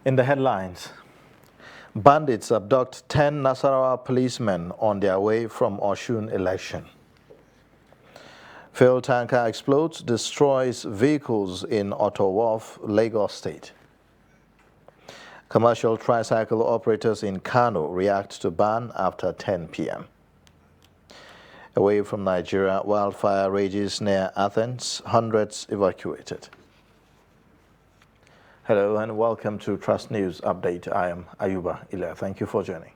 In the headlines, bandits abduct 10 Nasarawa policemen on their way from Osun election. Fuel tanker explodes, destroys vehicles in Ottawa Wharf, Lagos State. Commercial tricycle operators in Kano react to ban after 10 p.m. Away from Nigeria, wildfire rages near Athens, hundreds evacuated. Hello and welcome to Trust News Update. I am Ayuba Ila. Thank you for joining.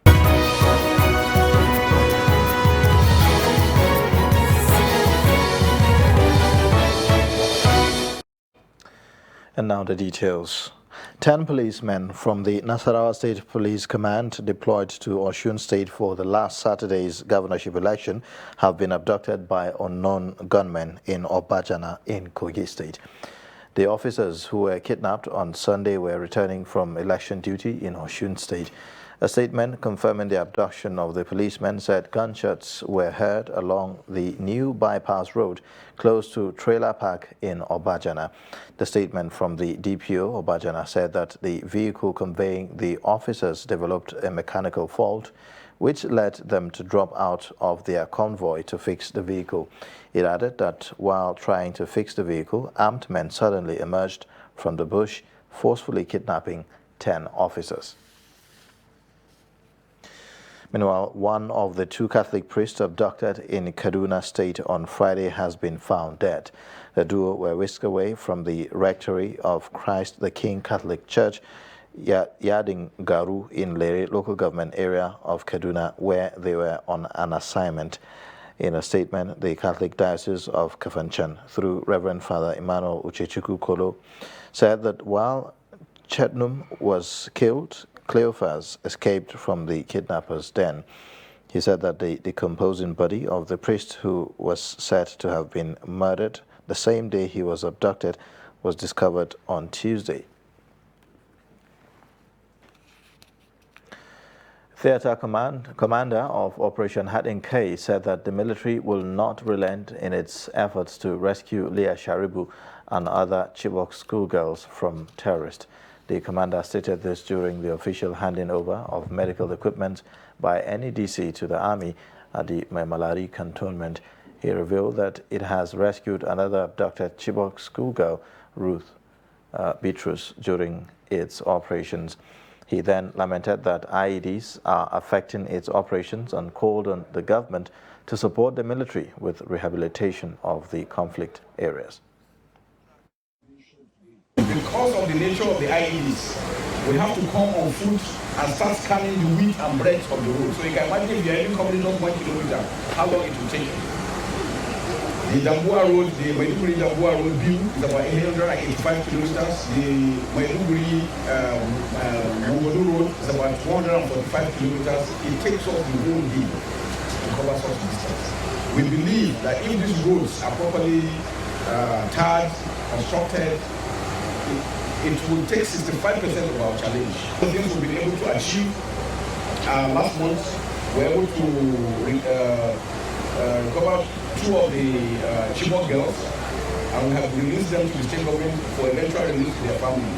And now the details. 10 policemen from the Nasarawa State Police Command deployed to Osun State for the last Saturday's governorship election have been abducted by unknown gunmen in Obajana in Kogi State. The officers who were kidnapped on Sunday were returning from election duty in Osun State. A statement confirming the abduction of the policemen said gunshots were heard along the new bypass road close to Trailer Park in Obajana. The statement from the DPO Obajana said that the vehicle conveying the officers developed a mechanical fault which led them to drop out of their convoy to fix the vehicle. It added that while trying to fix the vehicle, armed men suddenly emerged from the bush, forcefully kidnapping 10 officers. Meanwhile, one of the two Catholic priests abducted in Kaduna State on Friday has been found dead. The duo were whisked away from the rectory of Christ the King Catholic Church, Yadin Garu in Lere local government area of Kaduna, where they were on an assignment. In a statement, the Catholic Diocese of Kafanchan, through Reverend Father Emmanuel Uchechukwu Kolo, said that while Chetnum was killed, Cleophas escaped from the kidnappers' den. He said that the decomposing body of the priest who was said to have been murdered the same day he was abducted was discovered on Tuesday. Theatre Commander of Operation Hardin K said that the military will not relent in its efforts to rescue Leah Sharibu and other Chibok schoolgirls from terrorists. The commander stated this during the official handing over of medical equipment by NEDC to the army at the Maimalari cantonment. He revealed that it has rescued another abducted Chibok schoolgirl, Ruth Beatrice, during its operations. He then lamented that IEDs are affecting its operations and called on the government to support the military with rehabilitation of the conflict areas. Because of the nature of the IEDs, we have to come on foot and start scanning the width and breadth of the road. So you can imagine if you are even coming just 1 kilometer, how long it will take. The Dambua Road, the Maiduguri-Dambua Road view is about 885 kilometers. The Maiduguri Mogodu Road is about 245 kilometers. It takes us the whole day to cover such distance. We believe that if these roads are properly tarred, constructed, it will take 65% of our challenge. The things we've been able to achieve last month, we're able to recover 2 of the Chibok girls, and we have released them to the state government for eventual release to their family.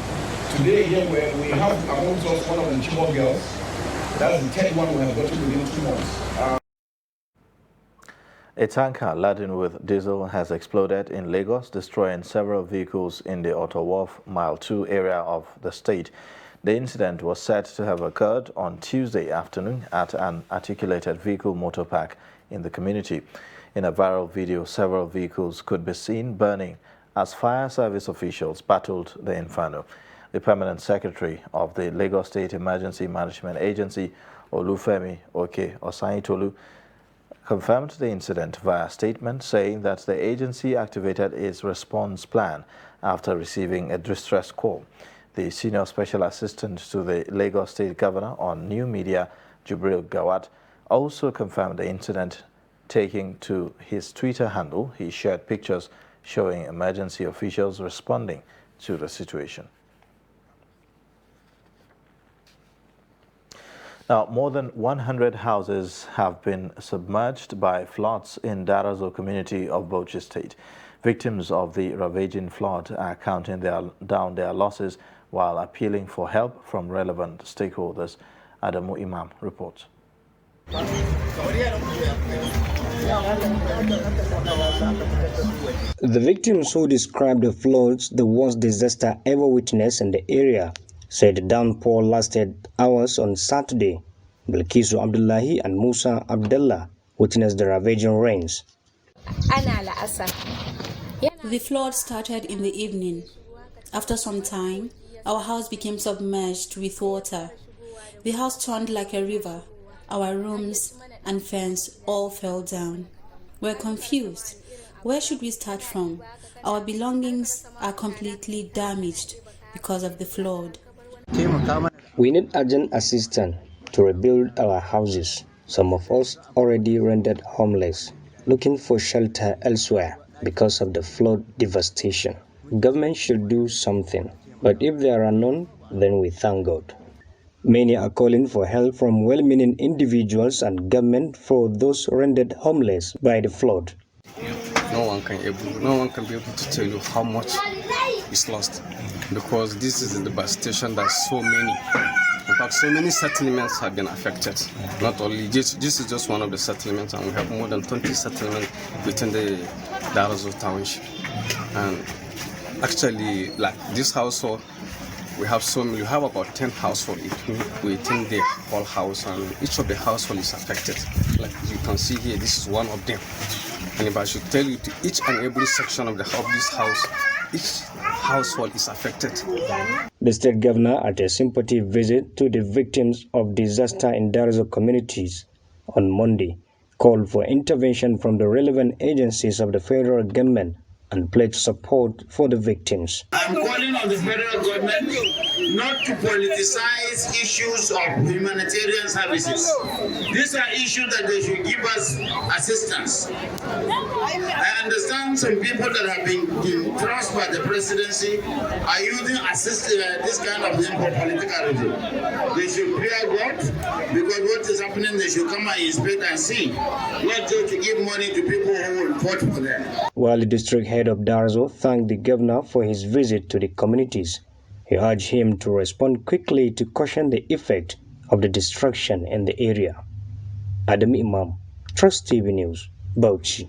Today, here we have amongst us one of the Chibok girls. That's the 3rd one we have gotten within 2 months. A tanker laden with diesel has exploded in Lagos, destroying several vehicles in the Ottawa Wharf Mile 2 area of the state. The incident was said to have occurred on Tuesday afternoon at an articulated vehicle motor park in the community. In a viral video, several vehicles could be seen burning as fire service officials battled the inferno. The permanent secretary of the Lagos State Emergency Management Agency, Olufemi Oke Osaitolu, confirmed the incident via statement, saying that the agency activated its response plan after receiving a distress call. The senior special assistant to the Lagos State Governor on new media, Jubril Gawat, also confirmed the incident. Taking to his Twitter handle, he shared pictures showing emergency officials responding to the situation. Now, more than 100 houses have been submerged by floods in Darazo community of Bauchi State. Victims of the ravaging flood are counting down their losses while appealing for help from relevant stakeholders. Adamu Imam reports. The victims, who described the floods the worst disaster ever witnessed in the area, said the downpour lasted hours on Saturday. Bilkisu Abdullahi and Musa Abdullah witnessed the ravaging rains. The flood started in the evening. After some time, our house became submerged with water. The house turned like a river. Our rooms and fence all fell down. We're confused. Where should we start from? Our belongings are completely damaged because of the flood. We need urgent assistance to rebuild our houses. Some of us already rendered homeless, looking for shelter elsewhere because of the flood devastation. Government should do something, but if there are none, then we thank God. Many are calling for help from well-meaning individuals and government for those rendered homeless by the flood. No one can be able to tell you how much is lost, because this is the devastation that so many settlements have been affected. Not only this is just one of the settlements, and we have more than 20 settlements within the Dar es Salaam township. And actually, like this household, we have about 10 households within the whole house, and each of the household is affected. Like you can see here, this is one of them. And if I should tell you, to each and every section of this house, each household is affected. The state governor, at a sympathy visit to the victims of disaster in Dar es Salaam communities on Monday, called for intervention from the relevant agencies of the federal government and pledged support for the victims. I'm calling on the federal government not to politicize issues of humanitarian services. These are issues that they should give us assistance. I understand some people that have been trusted by the presidency are using this kind of thing for political reasons. They should fear God, because what is happening, they should come and inspect and see, not just to give money to people who will vote for them. While the district head of Dar es Salaam thanked the governor for his visit to the communities, he urged him to respond quickly to caution the effect of the destruction in the area. Adam Imam, Trust TV News, Bauchi.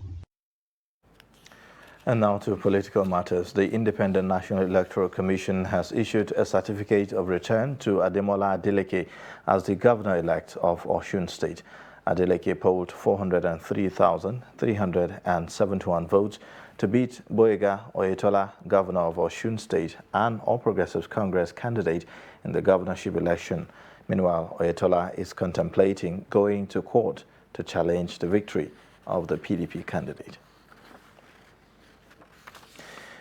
And now to political matters. The Independent National Electoral Commission has issued a certificate of return to Ademola Adeleke as the governor-elect of Osun State. Adeleke polled 403,371 votes to beat Boyega Oyetola, governor of Osun State and All Progressives Congress candidate in the governorship election. Meanwhile, Oyetola is contemplating going to court to challenge the victory of the PDP candidate.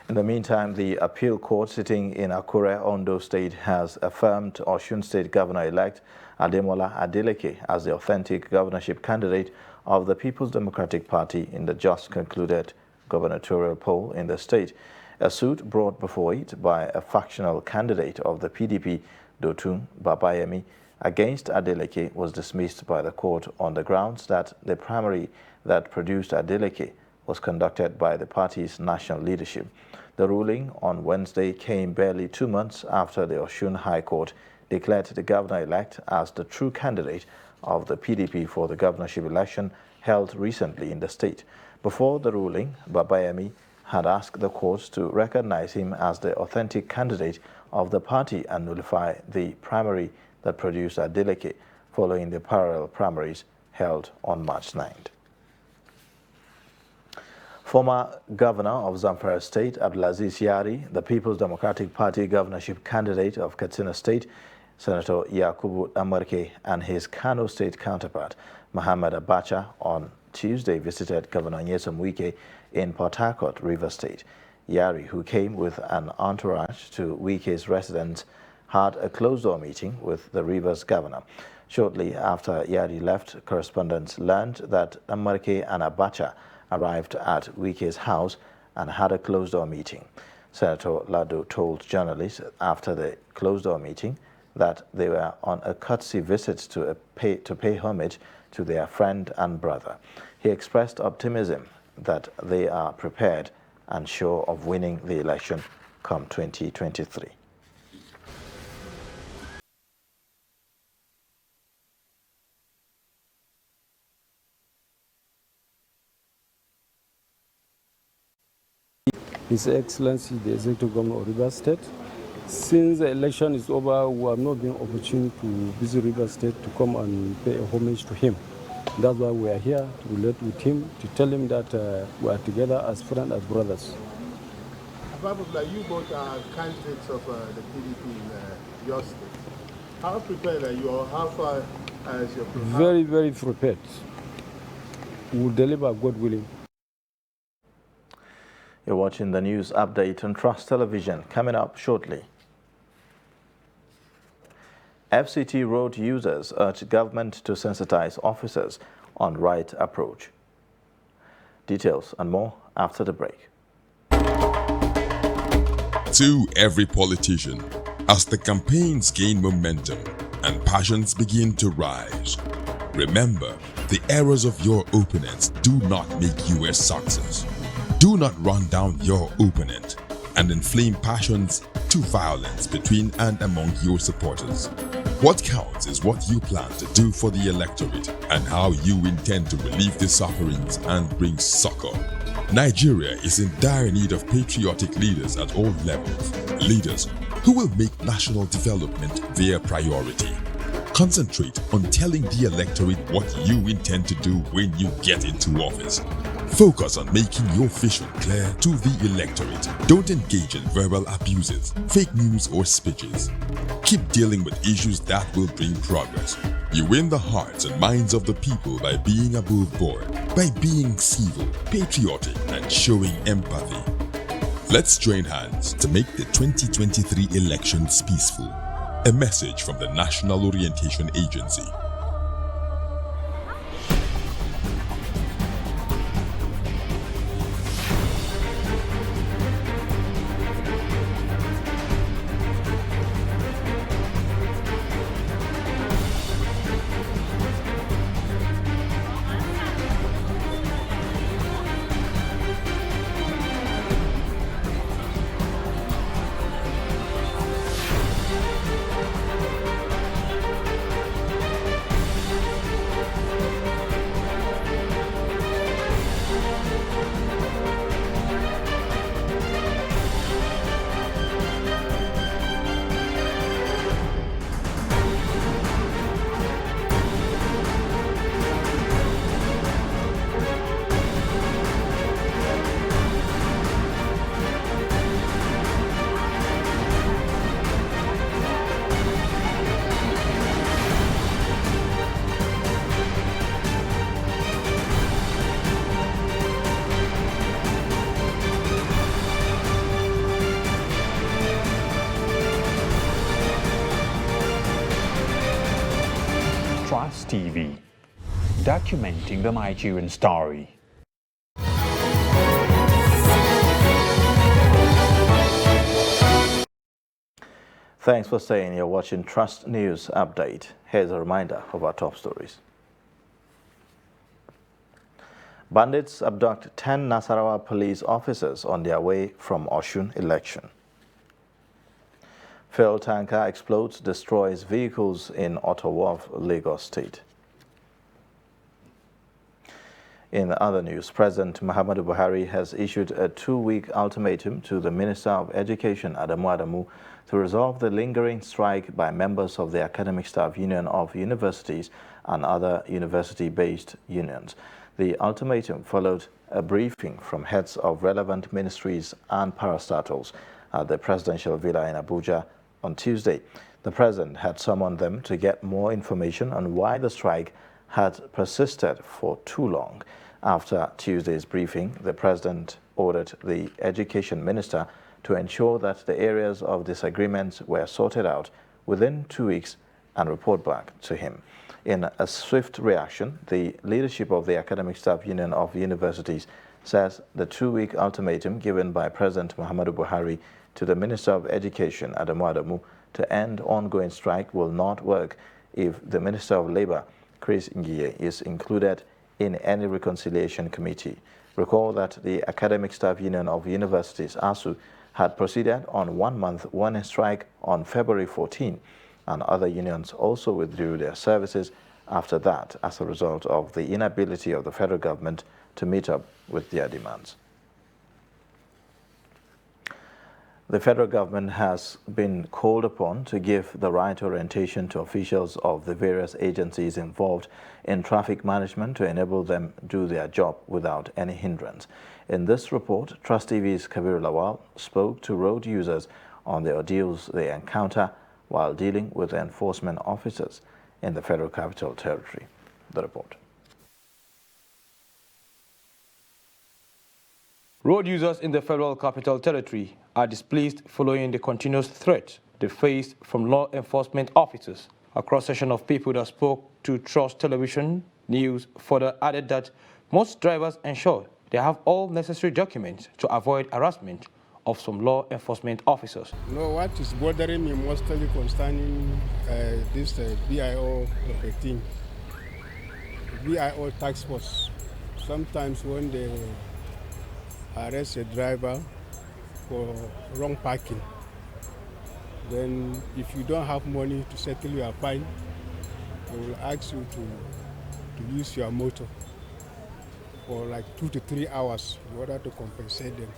In the meantime, the appeal court sitting in Akure, Ondo State, has affirmed Osun State Governor-elect Ademola Adeleke as the authentic governorship candidate of the People's Democratic Party in the just concluded gubernatorial poll in the state. A suit brought before it by a factional candidate of the PDP, Dotun Babayemi, against Adeleke was dismissed by the court on the grounds that the primary that produced Adeleke was conducted by the party's national leadership. The ruling on Wednesday came barely 2 months after the Osun High Court declared the governor-elect as the true candidate of the PDP for the governorship election held recently in the state. Before the ruling, Babayemi had asked the courts to recognize him as the authentic candidate of the party and nullify the primary that produced Adeleke following the parallel primaries held on March 9th. Former Governor of Zamfara State, Abdulaziz Yari, the People's Democratic Party governorship candidate of Katsina State, Senator Yakubu Amarke, and his Kano State counterpart, Muhammad Abacha, on Tuesday visited Governor Nyesom Wike in Port Harcourt, Rivers State. Yari, who came with an entourage to Wike's residence, had a closed-door meeting with the Rivers governor. Shortly after Yari left, correspondents learned that Amarke and Abacha arrived at Wike's house and had a closed-door meeting. Senator Lado told journalists after the closed-door meeting that they were on a courtesy visit to pay homage to their friend and brother. He expressed optimism that they are prepared and sure of winning the election come 2023. His Excellency, the Executive Governor of Rivers State. Since the election is over, we have not been opportune to visit Rivers State to come and pay a homage to him. That's why we are here to relate with him, to tell him that we are together as friends, as brothers. Ababullah, you both are candidates of the PDP in your state. How prepared are you, or how far is your preparation? Very, very prepared. We will deliver, God willing. You're watching the news update on Trust Television. Coming up shortly. FCT road users urge government to sensitize officers on right approach. Details and more after the break. To every politician, as the campaigns gain momentum and passions begin to rise, remember, the errors of your opponents do not make you a success. Do not run down your opponent and inflame passions to violence between and among your supporters. What counts is what you plan to do for the electorate and how you intend to relieve their sufferings and bring succor. Nigeria is in dire need of patriotic leaders at all levels, leaders who will make national development their priority. Concentrate on telling the electorate what you intend to do when you get into office. Focus on making your vision clear to the electorate. Don't engage in verbal abuses, fake news or speeches. Keep dealing with issues that will bring progress. You win the hearts and minds of the people by being above board, by being civil, patriotic, and showing empathy. Let's join hands to make the 2023 elections peaceful. A message from the National Orientation Agency. Trust TV, documenting the Nigerian story. Thanks for staying. You're watching Trust News Update. Here's a reminder of our top stories. Bandits abduct 10 Nasarawa police officers on their way from Osun election. Fuel tanker explodes, destroys vehicles in Otter Wharf, Lagos State. In other news, President Muhammadu Buhari has issued a 2-week ultimatum to the Minister of Education, Adamu Adamu, to resolve the lingering strike by members of the Academic Staff Union of Universities and other university-based unions. The ultimatum followed a briefing from heads of relevant ministries and parastatals at the presidential villa in Abuja on Tuesday. The president had summoned them to get more information on why the strike had persisted for too long. After Tuesday's briefing, the president ordered the education minister to ensure that the areas of disagreements were sorted out within 2 weeks and report back to him. In a swift reaction, the leadership of the Academic Staff Union of Universities says the 2-week ultimatum given by President Muhammadu Buhari to the Minister of Education, Adamu Adamu, to end ongoing strike will not work if the Minister of Labour, Chris Ngiye, is included in any reconciliation committee. Recall that the Academic Staff Union of Universities, ASU, had proceeded on 1-month warning strike on February 14, and other unions also withdrew their services after that as a result of the inability of the federal government to meet up with their demands. The federal government has been called upon to give the right orientation to officials of the various agencies involved in traffic management to enable them do their job without any hindrance. In this report, Trust TV's Kabir Lawal spoke to road users on the ordeals they encounter while dealing with enforcement officers in the Federal Capital Territory. The report. Road users in the Federal Capital Territory are displeased following the continuous threat they face from law enforcement officers. A cross-section of people that spoke to Trust Television News further added that most drivers ensure they have all necessary documents to avoid harassment of some law enforcement officers. No, what is bothering me mostly concerning this BIO thing, BIO task force. Sometimes when they arrest a driver for wrong parking, then if you don't have money to settle your fine, they will ask you to use your motor for like 2 to 3 hours in order to compensate them.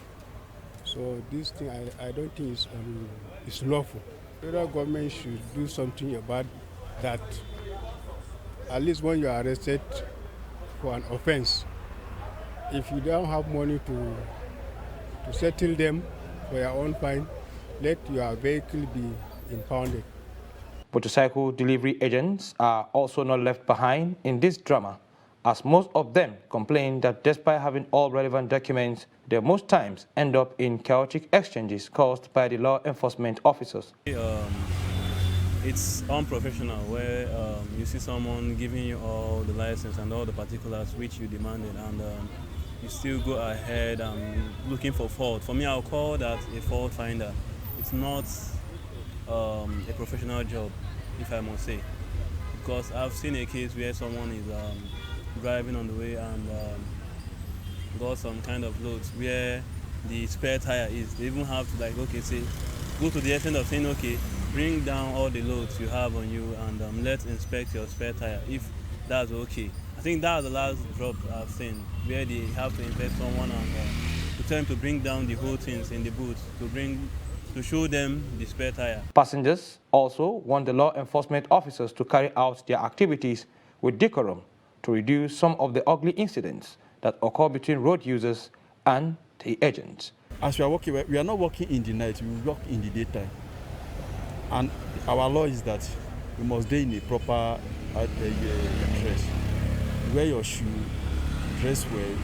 So this thing I don't think is lawful. The federal government should do something about that. At least when you are arrested for an offense, if you don't have money to settle them for your own fine, let your vehicle be impounded. Motorcycle delivery agents are also not left behind in this drama, as most of them complain that despite having all relevant documents, they most times end up in chaotic exchanges caused by the law enforcement officers. It's unprofessional where you see someone giving you all the license and all the particulars which you demanded, and you still go ahead and looking for fault. For me, I'll call that a fault finder. It's not a professional job, if I must say, because I've seen a case where someone is driving on the way and got some kind of loads where the spare tire is. They even have to go to the extent of saying, okay, bring down all the loads you have on you and let's inspect your spare tire if that's okay. I think that's the last drop I've seen where they have to inspect someone and to tell them to bring down the whole things in the boot to show them the spare tire. Passengers also want the law enforcement officers to carry out their activities with decorum to reduce some of the ugly incidents that occur between road users and the agents. As we are working, we are not working in the night, we work in the daytime. And our law is that you must be in a proper dress. Wear your shoe, dress well,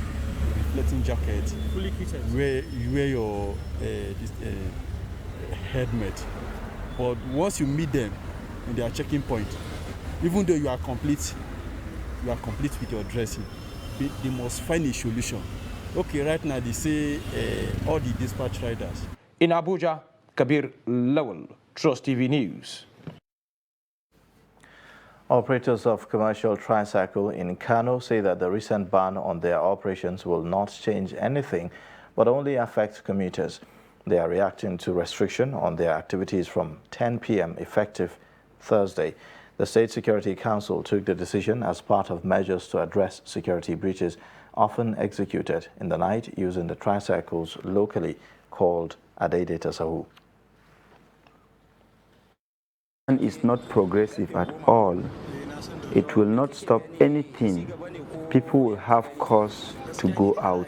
reflecting jacket, fully kitted. Wear your helmet. But once you meet them in their checking point, even though you are complete with your dressing, they must find a solution. Okay, right now they say all the dispatch riders. In Abuja, Kabir Lawal, Trust TV News. Operators of commercial tricycle in Kano say that the recent ban on their operations will not change anything, but only affect commuters. They are reacting to restriction on their activities from 10 p.m. effective Thursday. The State Security Council took the decision as part of measures to address security breaches often executed in the night using the tricycles locally called Adaide Tasahu. Is not progressive at all. It will not stop anything. People will have cause to go out.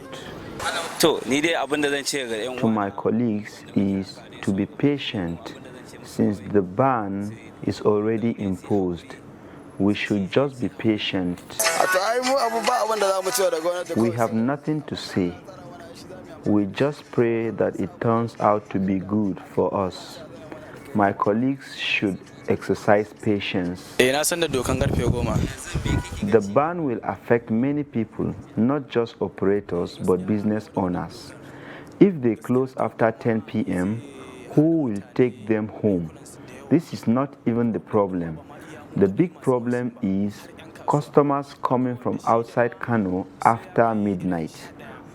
To my colleagues is to be patient since the ban is already imposed. We should just be patient. We have nothing to say. We just pray that it turns out to be good for us. My colleagues should exercise patience. The ban will affect many people, not just operators, but business owners. If they close after 10 p.m., who will take them home? This is not even the problem. The big problem is customers coming from outside Kano after midnight.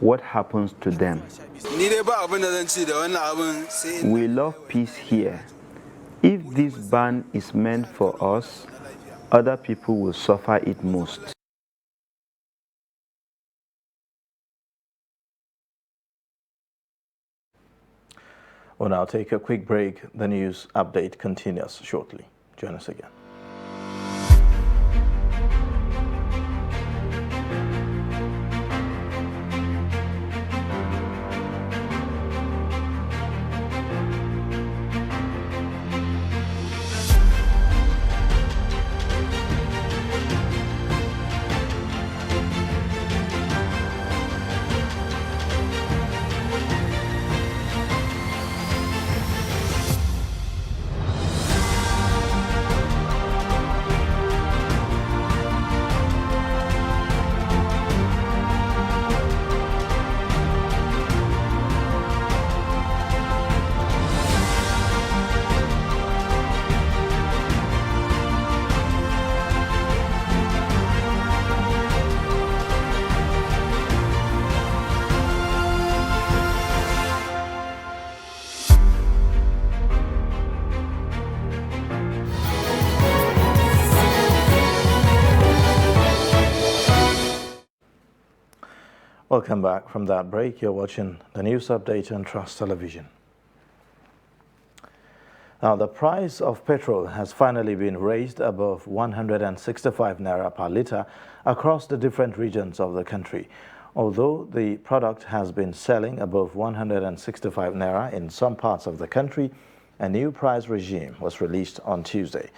What happens to them? We love peace here. If this ban is meant for us, other people will suffer it most. We'll now take a quick break. The news update continues shortly. Join us again. Welcome back from that break. You're watching the news update on Trust Television. Now, the price of petrol has finally been raised above 165 naira per litre across the different regions of the country. Although the product has been selling above 165 naira in some parts of the country, a new price regime was released on Tuesday.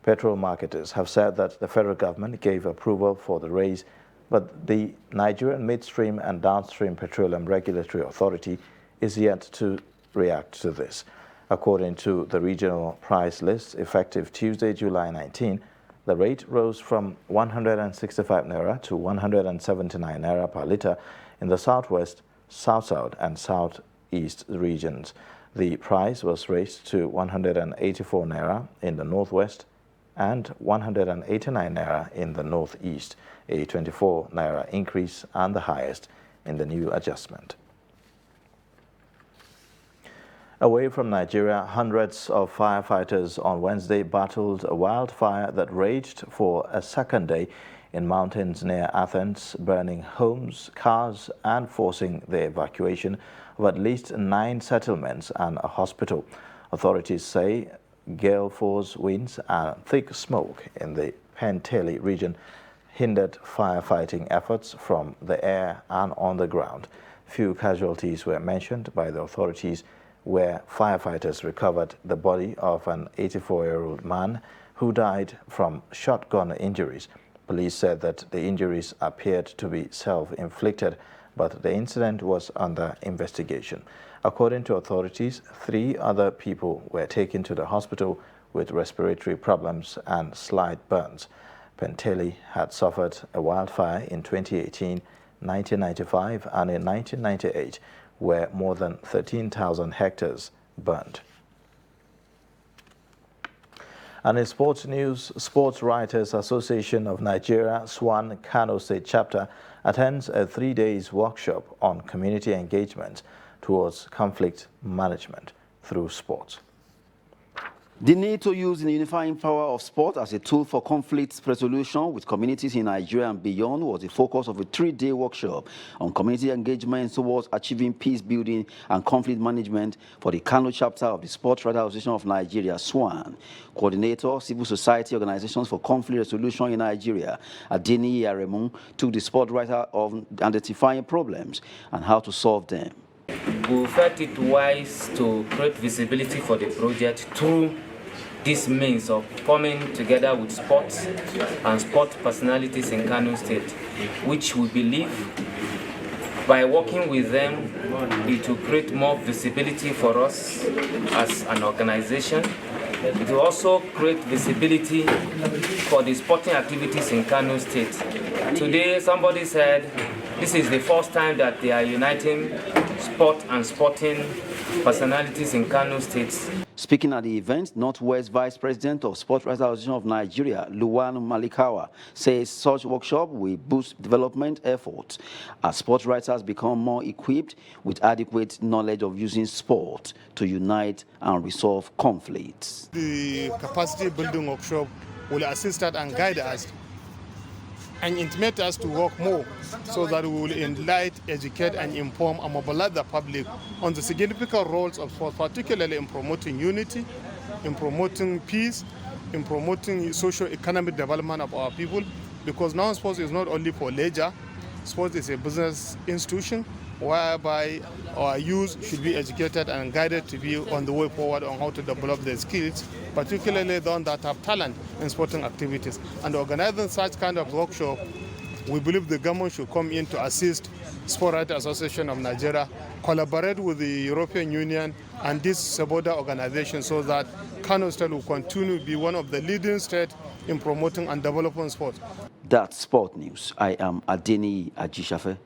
Petrol marketers have said that the federal government gave approval for the raise, but the Nigerian Midstream and Downstream Petroleum Regulatory Authority is yet to react to this. According to the regional price list, effective Tuesday, July 19, the rate rose from 165 naira to 179 naira per litre in the southwest, south-south and southeast regions. The price was raised to 184 naira in the northwest and 189 naira in the northeast, a 24 naira increase and the highest in the new adjustment. Away from Nigeria, hundreds of firefighters on Wednesday battled a wildfire that raged for a second day in mountains near Athens, burning homes, cars, and forcing the evacuation of at least 9 settlements and a hospital. Authorities say gale force winds and thick smoke in the Penteli region hindered firefighting efforts from the air and on the ground. Few casualties were mentioned by the authorities, where firefighters recovered the body of an 84-year-old man who died from shotgun injuries. Police said that the injuries appeared to be self-inflicted, but the incident was under investigation. According to authorities, 3 other people were taken to the hospital with respiratory problems and slight burns. Penteli had suffered a wildfire in 2018, 1995, and in 1998, where more than 13,000 hectares burned. And in sports news, Sports Writers Association of Nigeria, SWAN Kano State Chapter, attends a 3-day workshop on community engagement towards conflict management through sports. The need to use the unifying power of sport as a tool for conflict resolution with communities in Nigeria and beyond was the focus of a 3-day workshop on community engagement towards achieving peace building and conflict management for the Kano chapter of the Sports Writers Association of Nigeria, SWAN. Coordinator, Civil Society Organizations for Conflict Resolution in Nigeria, Adeni Yaremu, took the sport writer of identifying problems and how to solve them. We felt it wise to create visibility for the project through this means of coming together with sports and sport personalities in Kano State, which we believe by working with them, it will create more visibility for us as an organization. It will also create visibility for the sporting activities in Kano State. Today, somebody said this is the first time that they are uniting sport and sporting personalities in Kano State. Speaking at the event, Northwest Vice President of Sports Writers Association of Nigeria, Luwan Malikawa, says such workshop will boost development efforts as sports writers become more equipped with adequate knowledge of using sport to unite and resolve conflicts. The capacity building workshop will assist us and guide us and intimate us to work more so that we will enlighten, educate, and inform and mobilize the public on the significant roles of sports, particularly in promoting unity, in promoting peace, in promoting socio-economic development of our people, because now sports is not only for leisure, sports is a business institution whereby our youth should be educated and guided to be on the way forward on how to develop their skills, particularly those that have talent in sporting activities. And organizing such kind of workshop, we believe the government should come in to assist Sport Writers Association of Nigeria, collaborate with the European Union and this Saboda organization so that Kano State will continue to be one of the leading states in promoting and developing sports. That's Sport News. I am Adeni Ajishafe.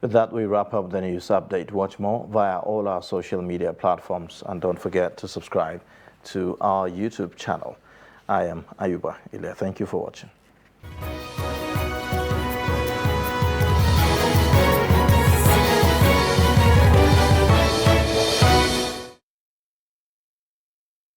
With that, we wrap up the news update. Watch more via all our social media platforms, and don't forget to subscribe to our YouTube channel. I am Ayuba Ile. Thank you for watching.